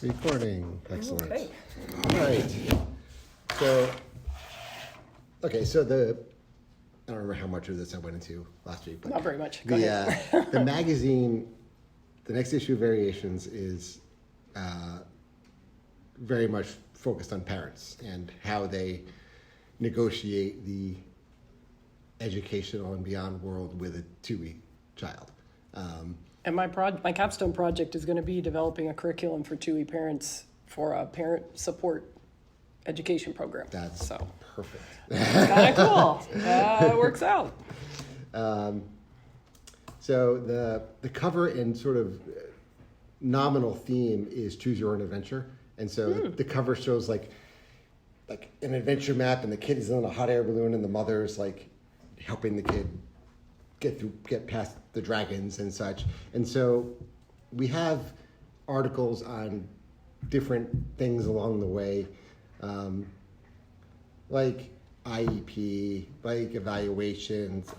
Recording. Excellent. Okay. All right. So I don't remember how much of this I went into last week, but Not very much. Go ahead. The magazine, the next issue of Variations is very much focused on parents and how they negotiate the educational and beyond world with a two-week child. And my capstone project is going to be developing a curriculum for 2E parents for a parent support education program. That's so perfect. it's kind of cool. It works out. So the cover and sort of nominal theme is choose your own adventure. And so the cover shows like an adventure map, and the kid is in a hot air balloon, and the mother's like helping the kid get past the dragons and such. And so we have articles on different things along the way, like IEP, like evaluations.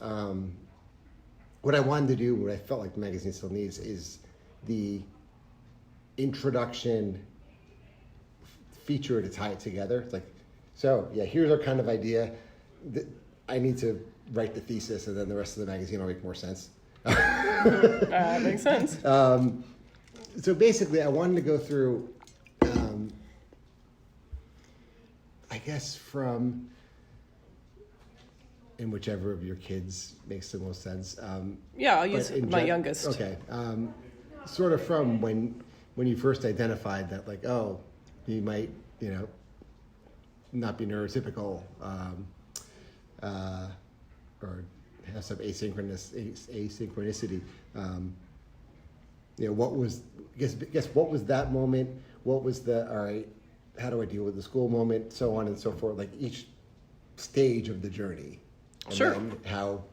What I wanted to do, what I felt like the magazine still needs, is the introduction feature to tie it together. It's like, so yeah, here's our kind of idea. I need to write the thesis, and then the rest of the magazine will make more sense. Makes sense. So basically, I wanted to go through, I guess from, in whichever of your kids makes the most sense. Yeah, I'll use my youngest. Okay. Sort of from when you first identified that, like, oh, you might, not be neurotypical, or have some asynchronicity. What was, guess what was that moment? What was the, all right, how do I deal with the school moment? So on and so forth, like each stage of the journey. And Sure. then how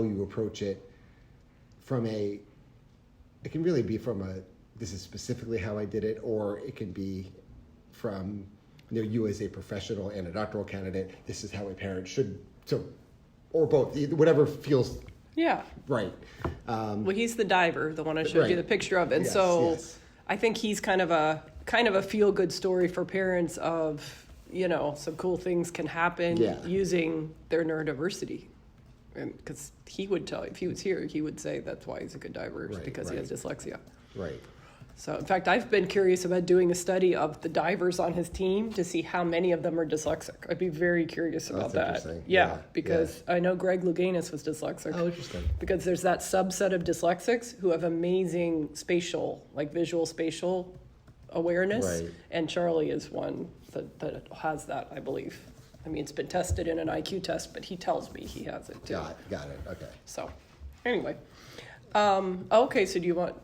you approach it it can really be from this is specifically how I did it, or it can be from, you as a professional and a doctoral candidate, this is how a parent should, or both, whatever feels right. Well, he's the diver, the one I showed you the picture of, and yes. I think he's kind of a feel-good story for parents of, some cool things can happen using their neurodiversity. And because he would tell, if he was here, he would say that's why he's a good diver, because he has dyslexia. Right. So, in fact, I've been curious about doing a study of the divers on his team to see how many of them are dyslexic. I'd be very curious about that. Yeah, because I know Greg Louganis was dyslexic. Oh, interesting. Because there's that subset of dyslexics who have amazing visual spatial awareness. Right. And Charlie is one that has that, I believe. I mean, it's been tested in an IQ test, but he tells me he has it too. Got it. Okay. So, anyway. Okay, so do you want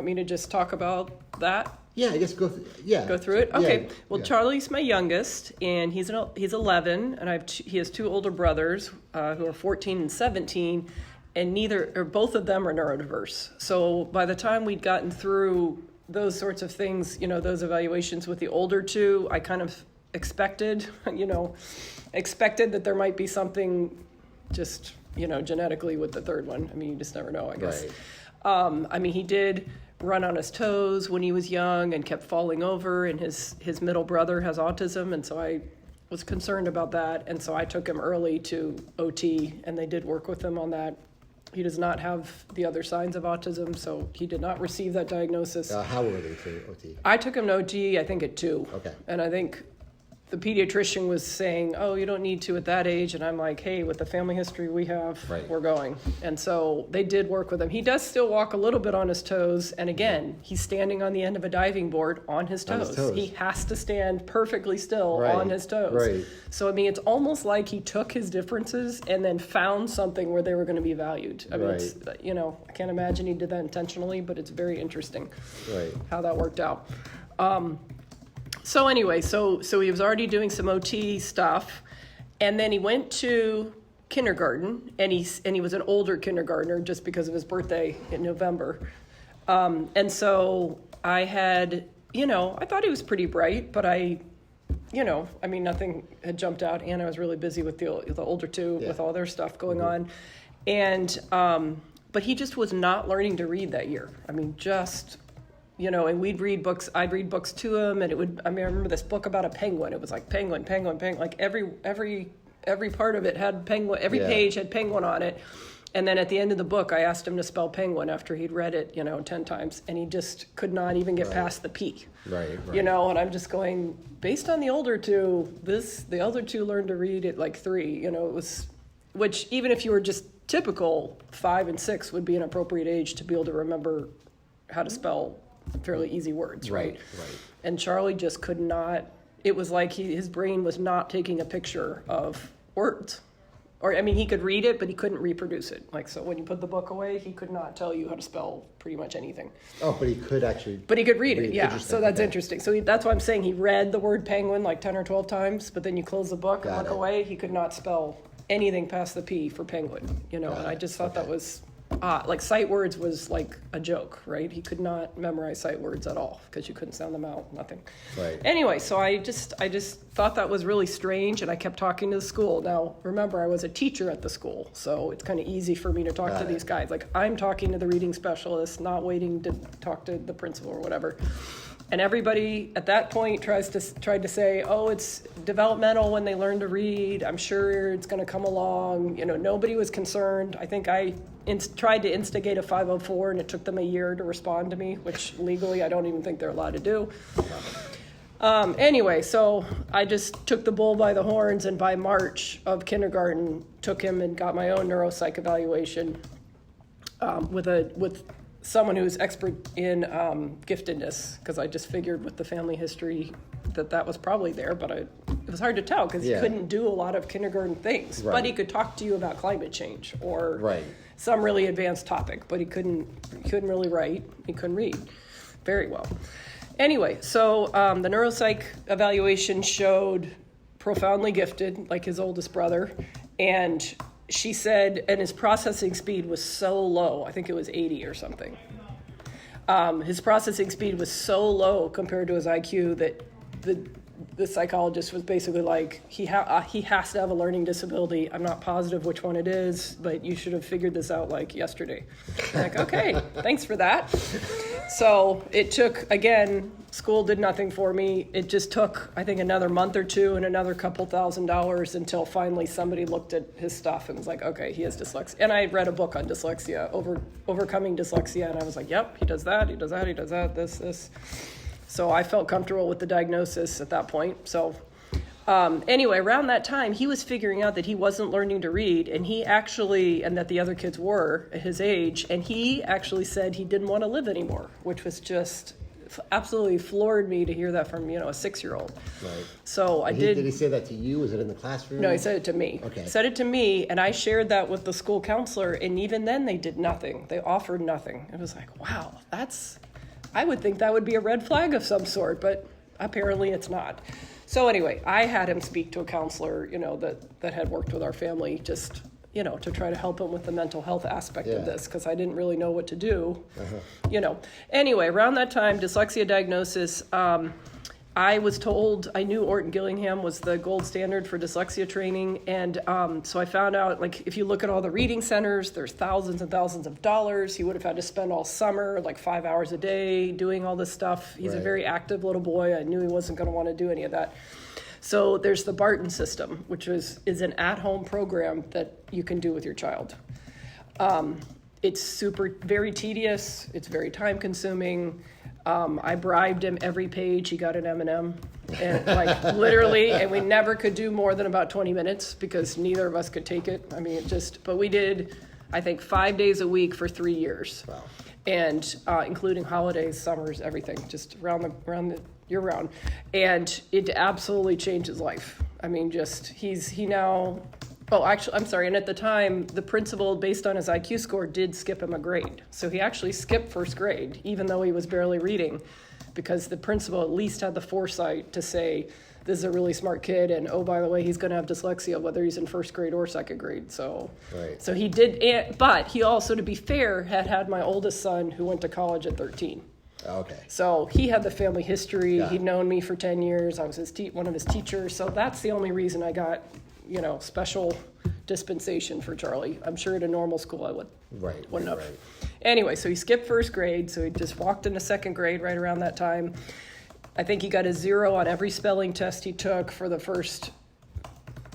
me to just talk about that? Yeah, I guess go through it. Okay. Well, Charlie's my youngest, and he's 11, and he has two older brothers who are 14 and 17, and both of them are neurodiverse. So by the time we'd gotten through those sorts of things, those evaluations with the older two, I kind of expected that there might be something just, genetically with the third one. I mean, you just never know, I guess. Right. He did run on his toes when he was young and kept falling over, and his middle brother has autism, and so I was concerned about that, and so I took him early to OT, and they did work with him on that. He does not have the other signs of autism, so he did not receive that diagnosis. How early to OT? I took him to OT, I think, at 2. Okay. And I think the pediatrician was saying, oh, you don't need to at that age. And I'm like, hey, with the family history we have, we're going. And so they did work with him. He does still walk a little bit on his toes. And again, he's standing on the end of a diving board on his toes. He has to stand perfectly still on his toes. Right. So, it's almost like he took his differences and then found something where they were going to be valued. It's, I can't imagine he did that intentionally, but it's very interesting how that worked out. So anyway, so he was already doing some OT stuff, and then he went to kindergarten, and he was an older kindergartner just because of his birthday in November. And so I had, I thought he was pretty bright, but nothing had jumped out, and I was really busy with the older two with all their stuff going on. And but he just was not learning to read that year. and I'd read books to him, and I remember this book about a penguin. It was like penguin, like every part of it had penguin, every page had penguin on it. And then at the end of the book, I asked him to spell penguin after he'd read it, 10 times, and he just could not even get past the P. Right. And I'm just going, based on the older two, the other two learned to read at like 3, it was, which even if you were just typical, 5 and 6 would be an appropriate age to be able to remember how to spell fairly easy words, right? And Charlie just could not, it was like his brain was not taking a picture of words. Or, he could read it, but he couldn't reproduce it. Like, so when you put the book away, he could not tell you how to spell pretty much anything. Oh, but he could actually... But he could read it, yeah. So that's interesting. So that's why I'm saying he read the word penguin like 10 or 12 times, but then you close the book and look away, he could not spell anything past the P for penguin, and I just thought that was odd. Like, sight words was like a joke, right? He could not memorize sight words at all because you couldn't sound them out, nothing. Right. Anyway, so I just thought that was really strange, and I kept talking to the school. Now, remember, I was a teacher at the school, so it's kind of easy for me to talk to these guys. Like, I'm talking to the reading specialist, not waiting to talk to the principal or whatever. And everybody at that point tried to say, oh, it's developmental when they learn to read. I'm sure it's going to come along. Nobody was concerned. I think I tried to instigate a 504, and it took them a year to respond to me, which legally I don't even think they're allowed to do. Anyway, so I just took the bull by the horns, and by March of kindergarten, took him and got my own neuropsych evaluation with someone who's expert in giftedness, because I just figured with the family history that was probably there, but it was hard to tell because he couldn't do a lot of kindergarten things. Right. But he could talk to you about climate change or some really advanced topic, but he couldn't really write. He couldn't read very well. Anyway, so the neuropsych evaluation showed profoundly gifted, like his oldest brother, and she said, and his processing speed was so low, I think it was 80 or something. His processing speed was so low compared to his IQ that the psychologist was basically like, he has to have a learning disability. I'm not positive which one it is, but you should have figured this out like yesterday. I'm like, okay, thanks for that. So it took, again, school did nothing for me. It just took, I think, another month or two and another couple $1,000s until finally somebody looked at his stuff and was like, okay, he has dyslexia. And I read a book on dyslexia, Overcoming Dyslexia, and I was like, yep, he does that, this. So I felt comfortable with the diagnosis at that point. So anyway, around that time, he was figuring out that he wasn't learning to read, and that the other kids were at his age, and he actually said he didn't want to live anymore, which was just absolutely floored me to hear that from, a 6-year-old. Right. So Did he say that to you? Was it in the classroom? No, he said it to me. Okay. He said it to me, and I shared that with the school counselor, and even then they did nothing. They offered nothing. It was like, wow, I would think that would be a red flag of some sort, but apparently it's not. So anyway, I had him speak to a counselor, that had worked with our family, just, to try to help him with the mental health aspect of this, because I didn't really know what to do, Anyway, around that time, dyslexia diagnosis, I was told, I knew Orton Gillingham was the gold standard for dyslexia training, and so I found out, like, if you look at all the reading centers, there's thousands and thousands of dollars. He would have had to spend all summer, like 5 hours a day, doing all this stuff. He's a very active little boy. I knew he wasn't going to want to do any of that. So there's the Barton system, which is an at-home program that you can do with your child. It's very tedious. It's very time-consuming. I bribed him every page. He got an M&M, and literally, and we never could do more than about 20 minutes because neither of us could take it. But we did, I think, 5 days a week for 3 years. Wow. And including holidays, summers, everything, just around the year-round. And it absolutely changed his life. He now... Oh, actually, I'm sorry. And at the time, the principal, based on his IQ score, did skip him a grade. So he actually skipped first grade, even though he was barely reading, because the principal at least had the foresight to say, this is a really smart kid, and oh, by the way, he's going to have dyslexia, whether he's in first grade or second grade. So he did, but he also, to be fair, had my oldest son who went to college at 13. Okay. So he had the family history. Yeah. He'd known me for 10 years. I was one of his teachers. So that's the only reason I got, special dispensation for Charlie. I'm sure at a normal school I wouldn't have. Right. Anyway, so he skipped first grade, so he just walked into second grade right around that time. I think he got a 0 on every spelling test he took for the first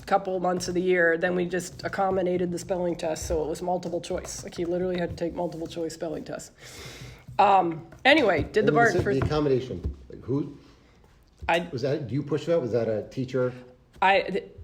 couple months of the year. Then we just accommodated the spelling test, so it was multiple choice. Like, he literally had to take multiple choice spelling tests. Anyway, did the Barton for the accommodation. Like, who was that? Do you push that? Was that a teacher?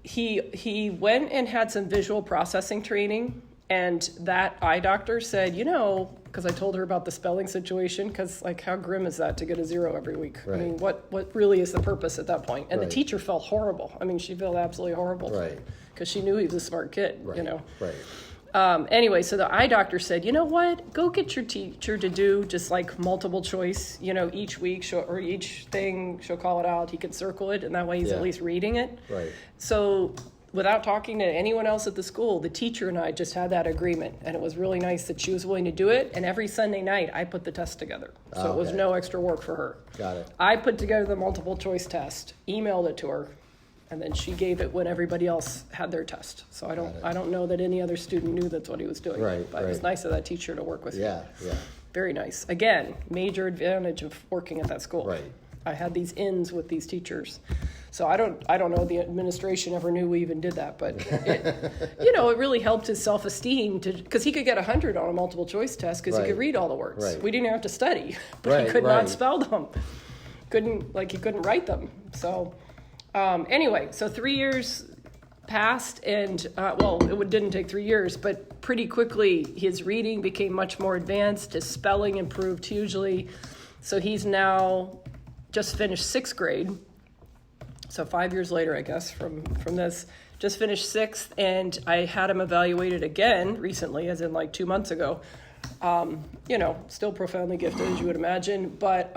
He went and had some visual processing training, and that eye doctor said, because I told her about the spelling situation, because like, how grim is that to get a 0 every week? Right. I mean, what really is the purpose at that point? And Right. the teacher felt horrible. I mean, she felt absolutely horrible. Right. Because she knew he was a smart kid. Right. Anyway, so the eye doctor said, you know what? Go get your teacher to do just like multiple choice, each week or each thing, she'll call it out. He can circle it, and that way he's at least reading it. Right. So without talking to anyone else at the school, the teacher and I just had that agreement, and it was really nice that she was willing to do it. And every Sunday night, I put the test together. So it was no extra work for her. Got it. I put together the multiple choice test, emailed it to her, and then she gave it when everybody else had their test. So I don't know that any other student knew that's what he was doing. Right, but it was nice of that teacher to work with. Yeah. Very nice. Again, major advantage of working at that school. Right. I had these ins with these teachers. So I don't know the administration ever knew we even did that, but it really helped his self-esteem because he could get 100 on a multiple choice test because he could read all the words. Right. We didn't have to study, but he could not spell them. He couldn't write them. So anyway, so 3 years passed, and it didn't take 3 years, but pretty quickly his reading became much more advanced. His spelling improved hugely. So he's now just finished 6th grade. So 5 years later, I guess, from this, just finished 6th, and I had him evaluated again recently, as in like 2 months ago. Still profoundly gifted, as you would imagine, but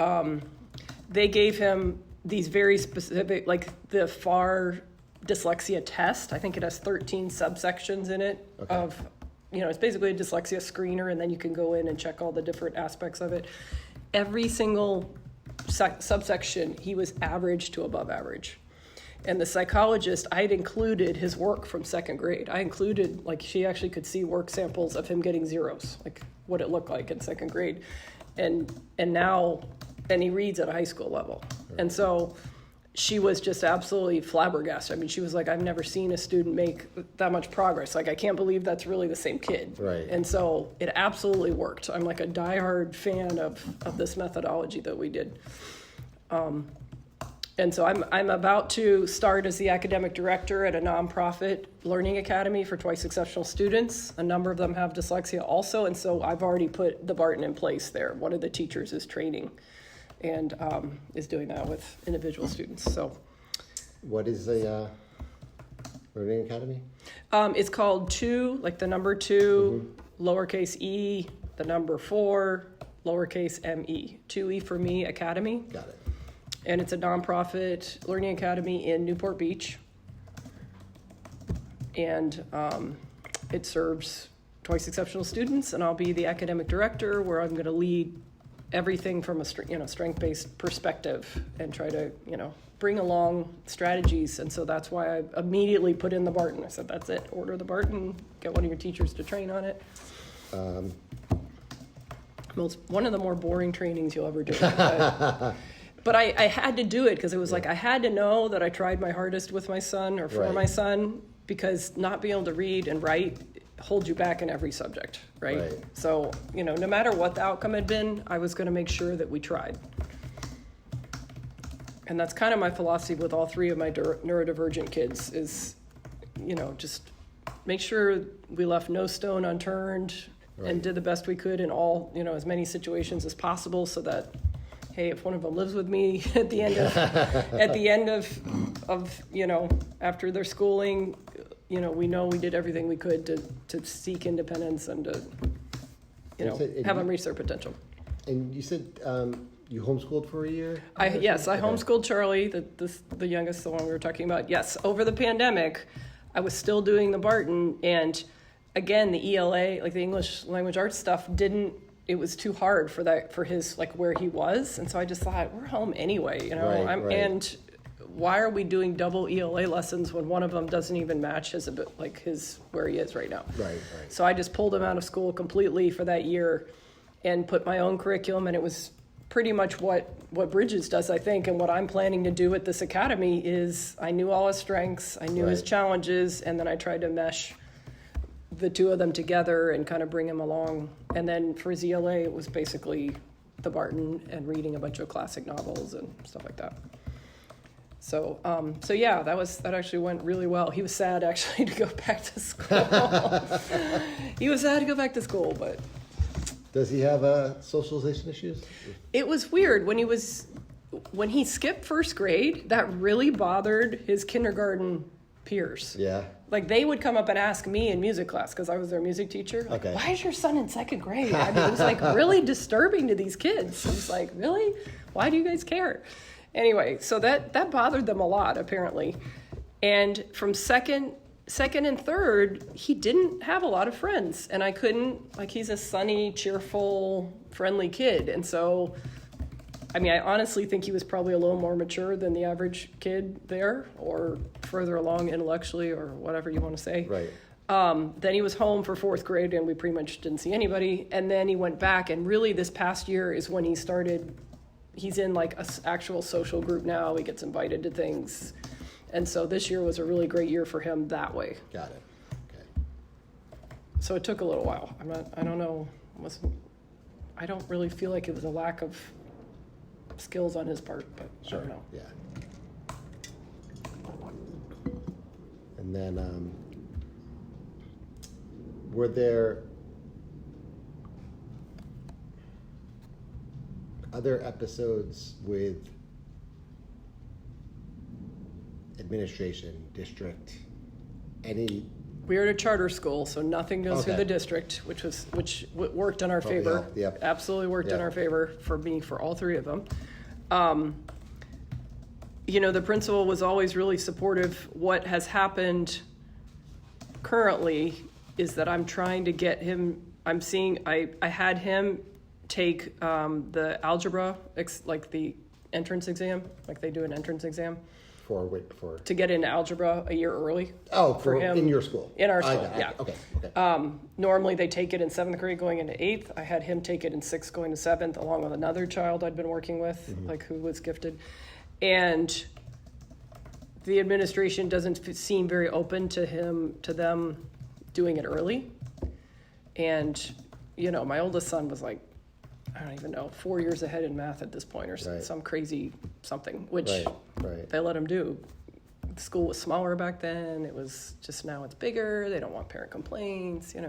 they gave him these very specific, like the FAR dyslexia test. I think it has 13 subsections in it of, it's basically a dyslexia screener, and then you can go in and check all the different aspects of it. Every single subsection, he was average to above average. And the psychologist, I had included his work from 2nd grade. I included, she actually could see work samples of him getting 0s, like what it looked like in 2nd grade. And he reads at a high school level. Right. And so she was just absolutely flabbergasted. I mean, she was like, I've never seen a student make that much progress. Like, I can't believe that's really the same kid. Right. And so it absolutely worked. I'm like a diehard fan of this methodology that we did. And so I'm about to start as the academic director at a nonprofit learning academy for twice exceptional students. A number of them have dyslexia also, and so I've already put the Barton in place there. One of the teachers is training and is doing that with individual students. So, what is the learning academy? It's called 2, like the number 2, lowercase e, the number 4, lowercase me. 2E for me Academy. Got it. And it's a nonprofit learning academy in Newport Beach. And it serves twice exceptional students, and I'll be the academic director, where I'm going to lead everything from a strength-based perspective and try to bring along strategies. And so that's why I immediately put in the Barton. I said, that's it, order the Barton, get one of your teachers to train on it. One of the more boring trainings you'll ever do. But I had to do it because it was like I had to know that I tried my hardest with my son or for my son, because not being able to read and write holds you back in every subject, right? So, no matter what the outcome had been, I was going to make sure that we tried. And that's kind of my philosophy with all 3 of my neurodivergent kids is, just make sure we left no stone unturned and did the best we could in all, as many situations as possible, so that, hey, if one of them lives with me at the end of after their schooling, we know we did everything we could to seek independence and to have them reach their potential. And you said you homeschooled for a year? I homeschooled Charlie, the youngest, the one we were talking about. Yes, over the pandemic, I was still doing the Barton, and again, the ELA, like the English language arts stuff, it was too hard for his, like, where he was. And so I just thought, we're home anyway, Right. And why are we doing double ELA lessons when one of them doesn't even match his where he is right now? Right. So I just pulled him out of school completely for that year and put my own curriculum, and it was pretty much what Bridges does, I think, and what I'm planning to do at this academy is I knew all his strengths, I knew his challenges, and then I tried to mesh the two of them together and kind of bring him along. And then for his ELA, it was basically the Barton and reading a bunch of classic novels and stuff like that. So, yeah, that actually went really well. He was sad actually to go back to school. He was sad to go back to school, but. Does he have socialization issues? It was weird when he skipped first grade. That really bothered his kindergarten peers. Yeah. Like they would come up and ask me in music class because I was their music teacher. Like, why is your son in second grade? I mean, it was like really disturbing to these kids. I was like, really? Why do you guys care? Anyway, so that bothered them a lot apparently, and from second and third, he didn't have a lot of friends, and I couldn't, he's a sunny, cheerful, friendly kid, and so, I mean, I honestly think he was probably a little more mature than the average kid there, or further along intellectually, or whatever you want to say. Right. Then he was home for fourth grade, and we pretty much didn't see anybody, and then he went back, and really this past year is when he's in like an actual social group now, he gets invited to things. And so this year was a really great year for him that way. Got it. Okay. So it took a little while. I don't know. I don't really feel like it was a lack of skills on his part, but Sure. I don't know. Yeah. And then, were there other episodes with administration, district, any? We are at a charter school, so nothing goes through the district, which worked in our favor. Yep. Absolutely worked in our favor for all three of them. The principal was always really supportive. What has happened currently is that I'm trying to get him. I had him take the algebra, like the entrance exam, like they do an entrance exam. For to get into algebra a year early. Oh, for him in your school. In our school, yeah. Okay. Normally they take it in 7th grade going into 8th. I had him take it in 6th going to 7th, along with another child I'd been working with, who was gifted. And the administration doesn't seem very open to them doing it early. And, my oldest son was like, I don't even know, 4 years ahead in math at this point, or some crazy something, which they let him do. The school was smaller back then. It was just, now it's bigger. They don't want parent complaints, I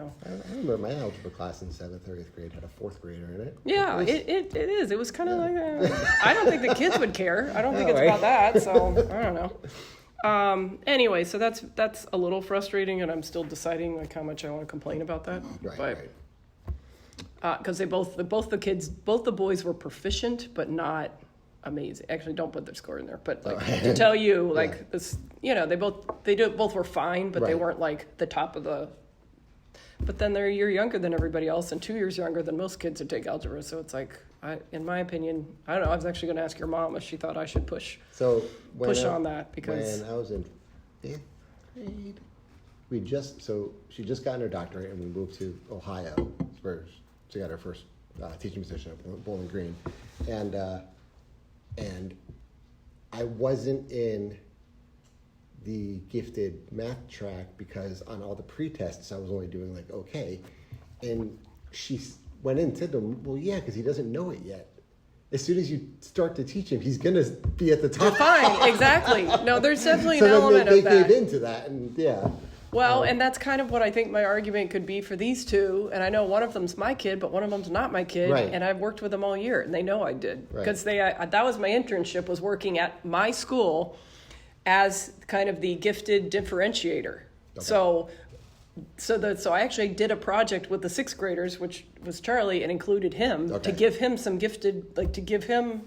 remember my algebra class in 7th or 8th grade had a 4th grader in it. Yeah, it is. It was kind of like, I don't think the kids would care. I don't think it's about that, so I don't know. Anyway, so that's a little frustrating, and I'm still deciding how much I want to complain about that. Right. Because both the boys were proficient, but not amazing. Actually, don't put their score in there. But to tell you, this, they both were fine, but they weren't like the top of the. But then they're a year younger than everybody else, and 2 years younger than most kids who take algebra. So it's like, in my opinion, I don't know. I was actually going to ask your mom if she thought I should push on that, because when I was in 5th grade, she just got her doctorate, and we moved to Ohio where she got her first teaching position at Bowling Green, and I wasn't in the gifted math track because on all the pre-tests I was only doing okay, and she went in and said to him, well, yeah, because he doesn't know it yet. As soon as you start to teach him, he's gonna be at the top. Fine, exactly. No, there's definitely an element of that. They gave into that, and yeah. Well, and that's kind of what I think my argument could be for these two. And I know one of them's my kid, but one of them's not my kid. Right. And I've worked with them all year, and they know I did. Because that was my internship, was working at my school as kind of the gifted differentiator. Okay. So I actually did a project with the 6th graders, which was Charlie, and included him to give him some gifted, to give him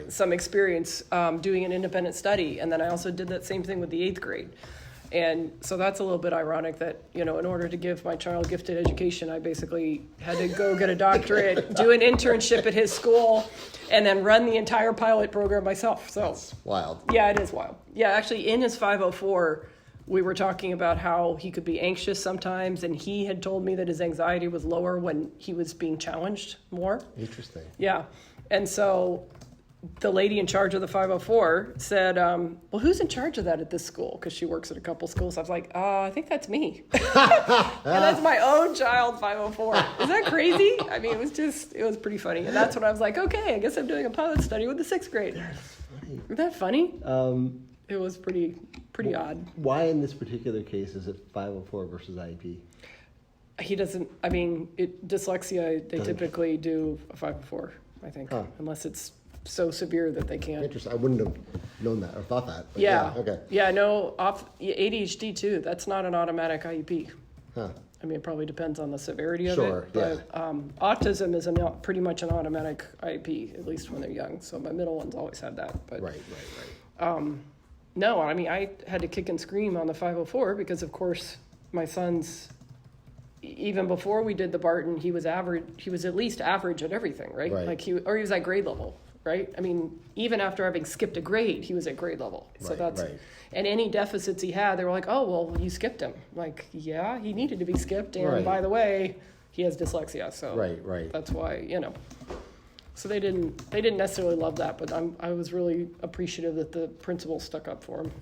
some experience doing an independent study. And then I also did that same thing with the 8th grade. And so that's a little bit ironic that, you know, in order to give my child gifted education, I basically had to go get a doctorate, do an internship at his school, and then run the entire pilot program myself. So That's wild. Yeah, it is wild. Yeah, actually in his 504, we were talking about how he could be anxious sometimes, and he had told me that his anxiety was lower when he was being challenged more. Interesting. Yeah. And so the lady in charge of the 504 said, well, who's in charge of that at this school? Because she works at a couple schools. I was like, I think that's me. And that's my own child, 504. Is that crazy? I mean, it was pretty funny. And that's when I was like, okay, I guess I'm doing a pilot study with the 6th grade. Isn't that funny? It was pretty odd. Why in this particular case is it 504 versus IEP? He doesn't, I mean, dyslexia, they typically do a 504, I think, unless it's so severe that they can't. Interesting. I wouldn't have known that or thought that. But yeah. Okay. Yeah, no, ADHD too. That's not an automatic IEP. Huh. I mean, it probably depends on the severity of Sure, it. But autism is pretty much an automatic IEP, at least when they're young. So my middle one's always had that. But Right. no, I mean, I had to kick and scream on the 504 because, of course, my son's, even before we did the Barton, he was average. He was at least average at everything, right? Like he was at grade level, right? I mean, even after having skipped a grade, he was at grade level. So and any deficits he had, they were like, oh, well, you skipped him. Like, yeah, he needed to be skipped. And by the way, he has dyslexia. So that's why, you know. So they didn't necessarily love that, but I was really appreciative that the principal stuck up for him.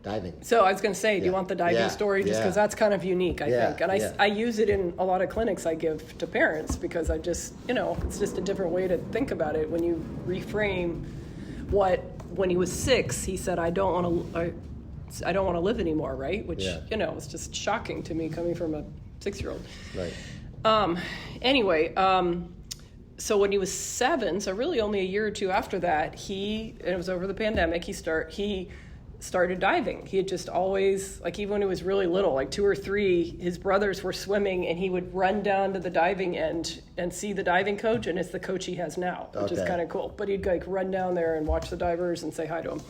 Diving. So I was going to say, do you want the diving story? Just because that's kind of unique, I think. And I use it in a lot of clinics I give to parents because I just, you know, it's just a different way to think about it. When you reframe when he was 6, he said, I don't want to live anymore, right? Which, you know, was just shocking to me coming from a 6-year-old. Right. Anyway, so when he was 7, so really only a year or two after that, and it was over the pandemic, he started diving. He had just always, like even when he was really little, like 2 or 3, his brothers were swimming and he would run down to the diving end and see the diving coach, and it's the coach he has now, which is kind of cool. But he'd like run down there and watch the divers and say hi to them.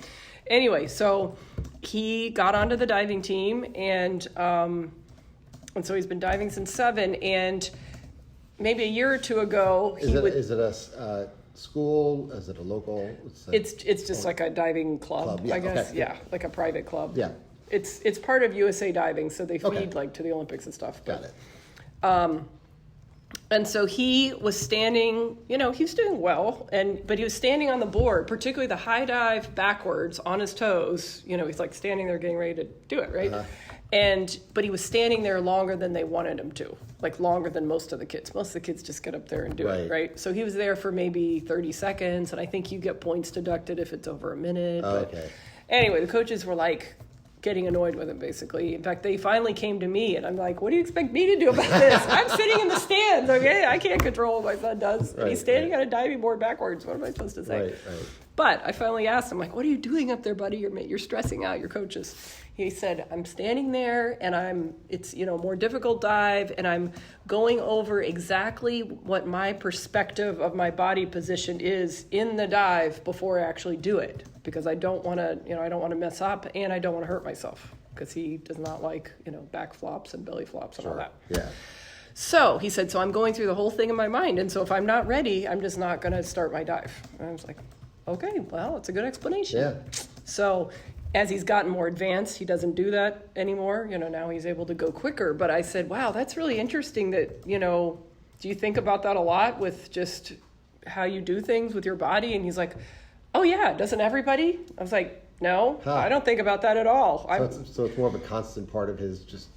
Anyway, so he got onto the diving team and so he's been diving since 7, and maybe a year or two ago, is it a school? Is it a local? It's just like a diving club, I guess. Okay. Yeah, like a private club. Yeah. It's part of USA Diving, so they feed like to the Olympics and stuff. Got it. And so he was standing, you know, he was doing well, but he was standing on the board, particularly the high dive backwards on his toes. You know, he's like standing there getting ready to do it, right? But he was standing there longer than they wanted him to, like longer than most of the kids. Most of the kids just get up there and do it, right? So he was there for maybe 30 seconds, and I think you get points deducted if it's over a minute. Anyway, the coaches were like getting annoyed with him, basically. In fact, they finally came to me, and I'm like, what do you expect me to do about this? I'm sitting in the stands, okay? I can't control what my son does. And he's standing on a diving board backwards. What am I supposed to say? But I finally asked him, like, what are you doing up there, buddy? You're stressing out your coaches. He said, I'm standing there, and it's, you know, more difficult dive, and I'm going over exactly what my perspective of my body position is in the dive before I actually do it, because I don't want to mess up, and I don't want to hurt myself, because he does not like, you know, back flops and belly flops and all that. Yeah. So he said, so I'm going through the whole thing in my mind, and so if I'm not ready, I'm just not going to start my dive. And I was like, okay, well, it's a good explanation. Yeah. So as he's gotten more advanced, he doesn't do that anymore. You know, now he's able to go quicker. But I said, wow, that's really interesting that, you know, do you think about that a lot with just how you do things with your body? And he's like, oh, yeah, doesn't everybody? I was like, no, I don't think about that at all. So it's more of a constant part of his just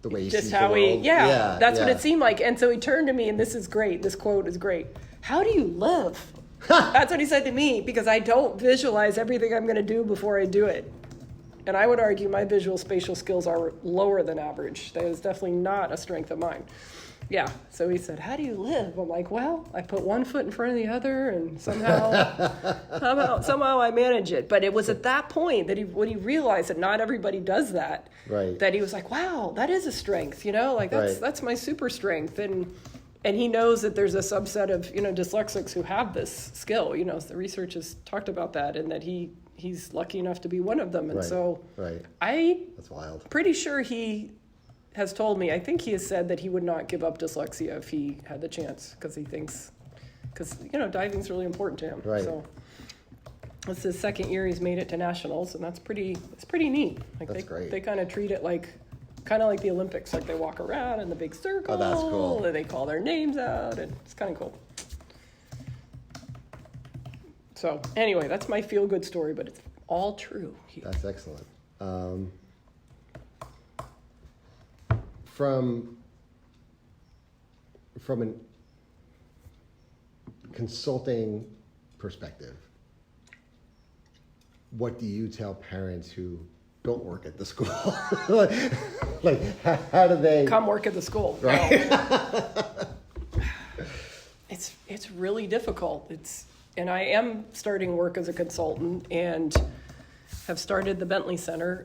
the way he just sees how the world. That's what it seemed like. And so he turned to me, and this is great. This quote is great. How do you live? That's what he said to me, because I don't visualize everything I'm going to do before I do it. And I would argue my visual spatial skills are lower than average. That is definitely not a strength of mine. yeah, so he said, how do you live? I'm like, well, I put one foot in front of the other, and somehow I manage it. But it was at that point that when he realized that not everybody does that, right, that he was like, wow, that is a strength, like that's my super strength. And he knows that there's a subset of, dyslexics who have this skill, the research has talked about that, and that he's lucky enough to be one of them. And that's wild. Pretty sure he has told me, I think he has said that he would not give up dyslexia if he had the chance, because diving's really important to him. Right. So it's his second year he's made it to nationals, and it's pretty neat. That's great. They kind of treat it kind of like the Olympics, like they walk around in the big circle. Oh, that's cool. And they call their names out, and it's kind of cool. So anyway, that's my feel-good story, but it's all true. That's excellent. From an consulting perspective, what do you tell parents who don't work at the school? like how do they come work at the school? Right. It's really difficult. And I am starting work as a consultant and have started the Bentley Center,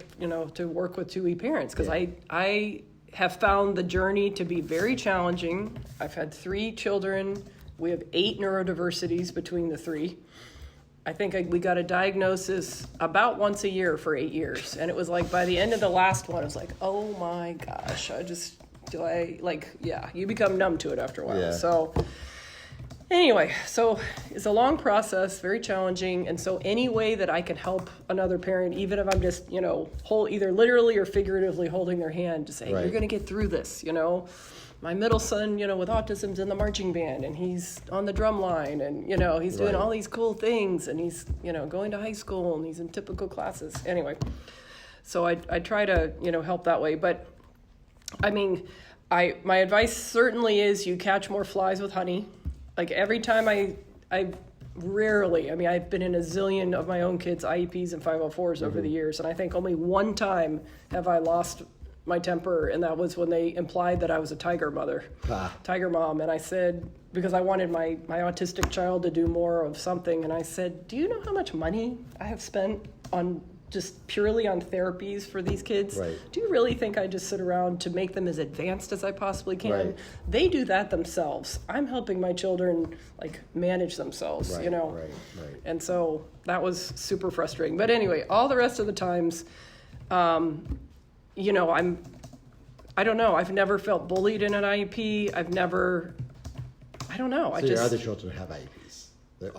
to work with 2E parents, because I have found the journey to be very challenging. I've had 3 children. We have 8 neurodiversities between the 3. I think we got a diagnosis about once a year for 8 years. And it was like by the end of the last one, it was like, oh my gosh, you become numb to it after a while. Yeah. So anyway, so it's a long process, very challenging. And so any way that I can help another parent, even if I'm just, either literally or figuratively holding their hand to say, right, you're going to get through this, My middle son, with autism's in the marching band, and he's on the drum line, and, he's doing all these cool things, and he's, going to high school, and he's in typical classes. Anyway, so I try to, help that way. But, my advice certainly is you catch more flies with honey. Like every time I've been in a zillion of my own kids' IEPs and 504s over the years, and I think only one time have I lost my temper, and that was when they implied that I was a tiger mom. And I said, because I wanted my autistic child to do more of something, and I said, do you know how much money I have spent on just purely on therapies for these kids? Right. Do you really think I just sit around to make them as advanced as I possibly can? Right. They do that themselves. I'm helping my children manage themselves, Right. And so that was super frustrating. But anyway, all the rest of the times, I don't know. I've never felt bullied in an IEP. I don't know. So your other children have IEPs.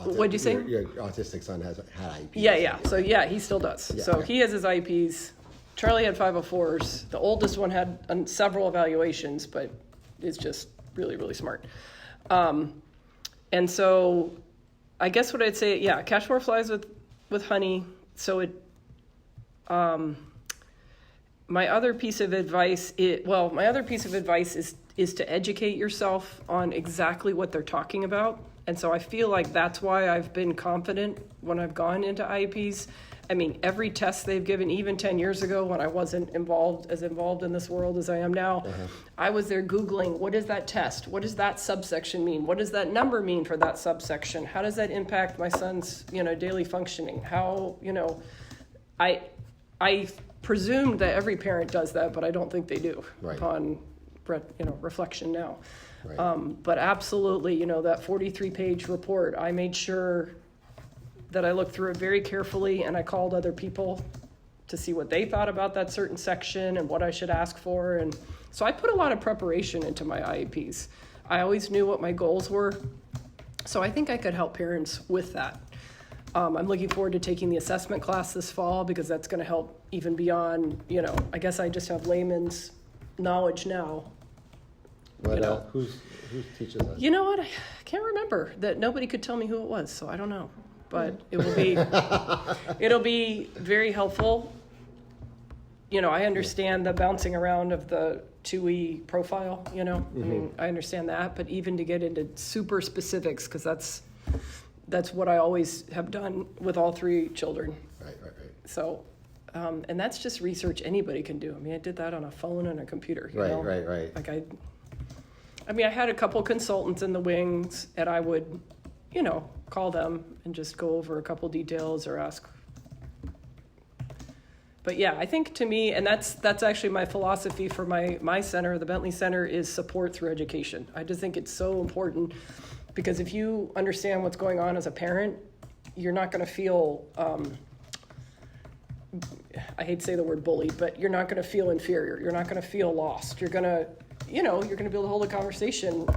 What'd you say? Your autistic son had IEPs. Yeah. So he still does. Yeah, so okay. he has his IEPs. Charlie had 504s. The oldest one had several evaluations, but is just really, really smart. And so I guess what I'd say, catch more flies with honey. So my other piece of advice is to educate yourself on exactly what they're talking about. And so I feel like that's why I've been confident when I've gone into IEPs. Every test they've given, even 10 years ago when I wasn't as involved in this world as I am now, I was there Googling, what is that test? What does that subsection mean? What does that number mean for that subsection? How does that impact my son's, daily functioning? How, I presumed that every parent does that, but I don't think they do upon, reflection now. Right. But absolutely, that 43-page report, I made sure that I looked through it very carefully, and I called other people to see what they thought about that certain section and what I should ask for. And so I put a lot of preparation into my IEPs. I always knew what my goals were, so I think I could help parents with that. I'm looking forward to taking the assessment class this fall, because that's going to help even beyond, I guess I just have layman's knowledge now. Who teaches that? You know what? I can't remember. That nobody could tell me who it was, so I don't know. But it'll be very helpful. I understand the bouncing around of the 2E profile, I understand that, but even to get into super specifics, because that's what I always have done with all 3 children. Right. So, and that's just research anybody can do. I did that on a phone and a computer. Right. Like I mean, I had a couple consultants in the wings, and I would, call them and just go over a couple details or ask. But yeah, I think to me, and that's actually my philosophy for my center, the Bentley Center, is support through education. I just think it's so important, because if you understand what's going on as a parent, you're not going to feel, I hate to say the word bullied, but you're not going to feel inferior. You're not going to feel lost. You're going to, you're going to be able to hold a conversation.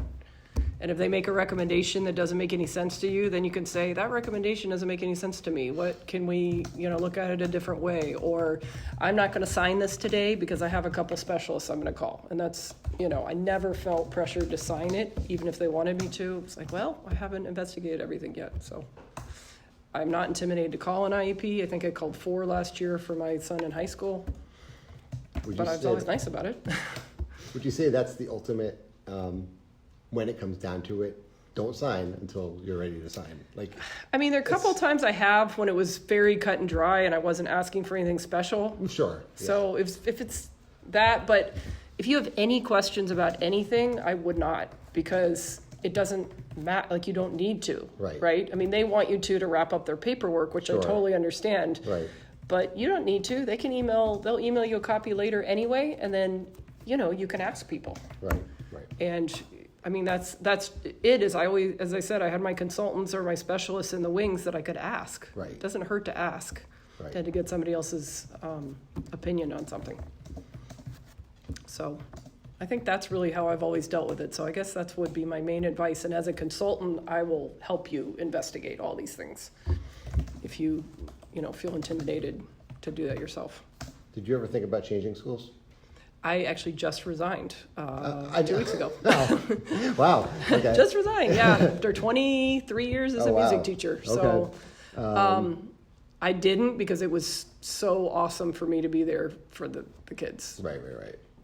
And if they make a recommendation that doesn't make any sense to you, then you can say, that recommendation doesn't make any sense to me. What can we, look at it a different way? Or I'm not going to sign this today because I have a couple specialists I'm going to call. And that's, I never felt pressured to sign it, even if they wanted me to. It's like, well, I haven't investigated everything yet. So I'm not intimidated to call an IEP. I think I called 4 last year for my son in high school. But I was always nice about it. Would you say that's the ultimate, when it comes down to it, don't sign until you're ready to sign? There are a couple of times I have when it was very cut and dry and I wasn't asking for anything special. Sure. Yeah. So if it's that, but if you have any questions about anything, I would not, because it doesn't matter. You don't need to. Right. I mean, they want you to wrap up their paperwork, which I totally understand. Right. But you don't need to. They'll email you a copy later anyway, and then you can ask people. Right. And I mean, that's it. As I said, I had my consultants or my specialists in the wings that I could ask. Right. It doesn't hurt to ask. Right. And to get somebody else's opinion on something. So I think that's really how I've always dealt with it. So I guess that would be my main advice. And as a consultant, I will help you investigate all these things if you, feel intimidated to do that yourself. Did you ever think about changing schools? I actually just resigned 2 weeks ago. Oh. Wow. Okay. Just resigned, yeah. After 23 years as a music teacher. So I didn't, because it was so awesome for me to be there for the kids. Right.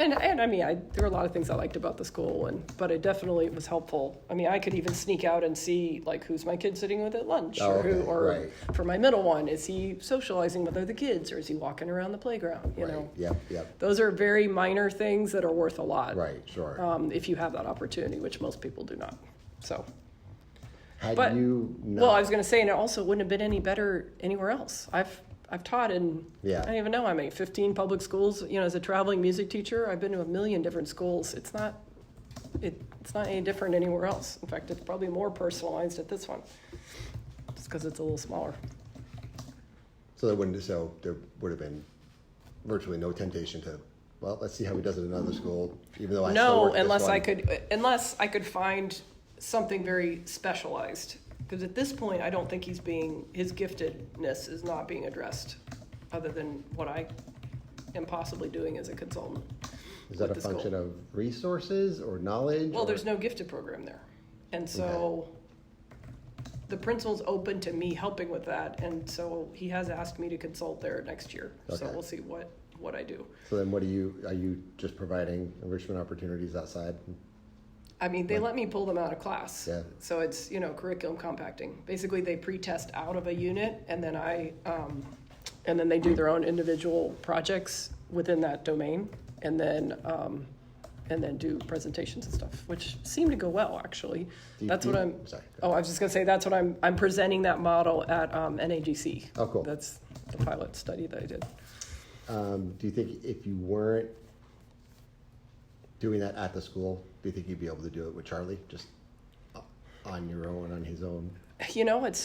And I mean, there were a lot of things I liked about the school, but it definitely was helpful. I mean, I could even sneak out and see, who's my kid sitting with at lunch? For my middle one, is he socializing with other kids, or is he walking around the playground? You know? Yep. Those are very minor things that are worth a lot. Right, sure. If you have that opportunity, which most people do not. So. Well, I was going to say, and it also wouldn't have been any better anywhere else. I've taught in, I don't even know how many, 15 public schools. As a traveling music teacher, I've been to a million different schools. It's not any different anywhere else. In fact, it's probably more personalized at this one, just because it's a little smaller. So there would have been virtually no temptation to, well, let's see how he does it in another school, even though unless I could find something very specialized. Because at this point, I don't think his giftedness is not being addressed, other than what I am possibly doing as a consultant. Is that a function of resources or knowledge? Well, there's no gifted program there. And so the principal's open to me helping with that. And so he has asked me to consult there next year. Okay. So we'll see what I do. So then are you just providing enrichment opportunities outside? I mean, they let me pull them out of class. Yeah. So it's, curriculum compacting. Basically, they pre-test out of a unit, and then and then they do their own individual projects within that domain, and then do presentations and stuff, which seem to go well, actually. I was just gonna say, that's what I'm presenting that model at NAGC. Oh, cool. That's the pilot study that I did. Do you think if you weren't doing that at the school, do you think you'd be able to do it with Charlie, just on your own, on his own? It's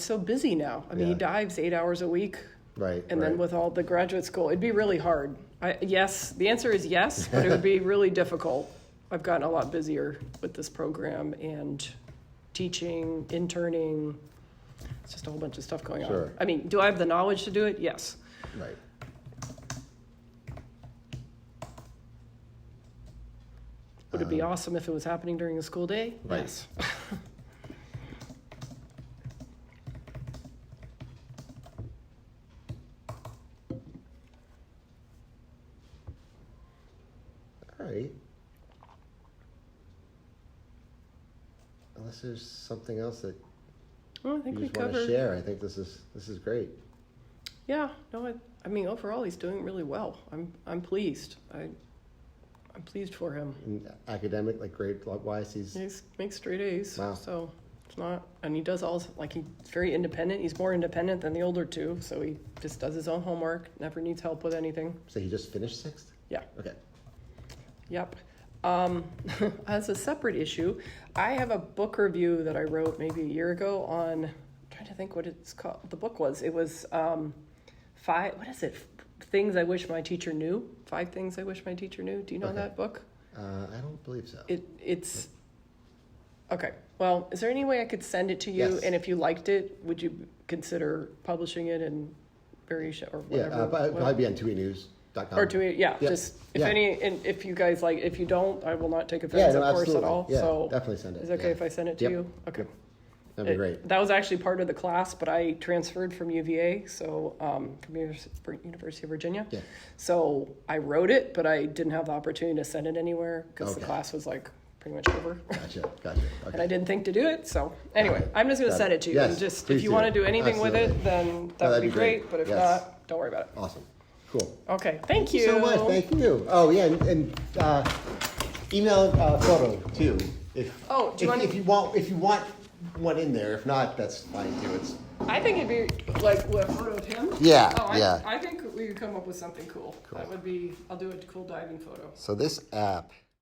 so busy now. I mean, he dives 8 hours a week. Right. And then with all the graduate school, it'd be really hard. Yes, the answer is yes, but it would be really difficult. I've gotten a lot busier with this program and teaching, interning. It's just a whole bunch of stuff going on. I mean, do I have the knowledge to do it? Yes. Right. Would it be awesome if it was happening during the school day? Right. Yes. All right. Unless there's something else that I think you just want to share, I think this is great. Yeah. No, I mean, overall, he's doing really well. I'm pleased. I'm pleased for him. And academic, like grade wise, He makes straight A's. Wow. So it's not, and he does all, like, he's very independent. He's more independent than the older two. So he just does his own homework, never needs help with anything. So he just finished 6th? Yeah. Okay. Yep. As a separate issue, I have a book review that I wrote maybe a year ago on, I'm trying to think what it's called. The book was, it was 5, what is it? Things I Wish My Teacher Knew. 5 Things I Wish My Teacher Knew. Do you know that book? I don't believe so. It's okay. Well, is there any way I could send it to you? Yes. And if you liked it, would you consider publishing it in variation or whatever? Yeah, probably be on TuiNews.com. Or to it, yeah. Yep. Just if Yeah. any, and if you guys like, if you don't, I will not take offense, no, of course, at absolutely. all. Yeah, So definitely send it. is it okay Yeah. if I send it to Yep. you? Okay. That'd be great. That was actually part of the class, but I transferred from UVA, so from University of Virginia. Yeah. So I wrote it, but I didn't have the opportunity to send it anywhere because the Okay. class was like pretty much over. Gotcha. Okay. And I didn't think to do it. So anyway, Okay. I'm just going to Got send it. it to you. Yes, And just please if you do. want to do anything with Absolutely. it, then that would that'd be be great. great. But if Yes. not, don't worry about it. Awesome. Cool. Okay. Thank you. So much. Thank you. Oh yeah, and email photo too. If Oh, do you want- if you want one in there. If not, that's fine too. It's I think it'd be like what photo of him. Yeah, Oh, yeah. I think we could come up with something cool. That would be. I'll do a cool diving photo. so this app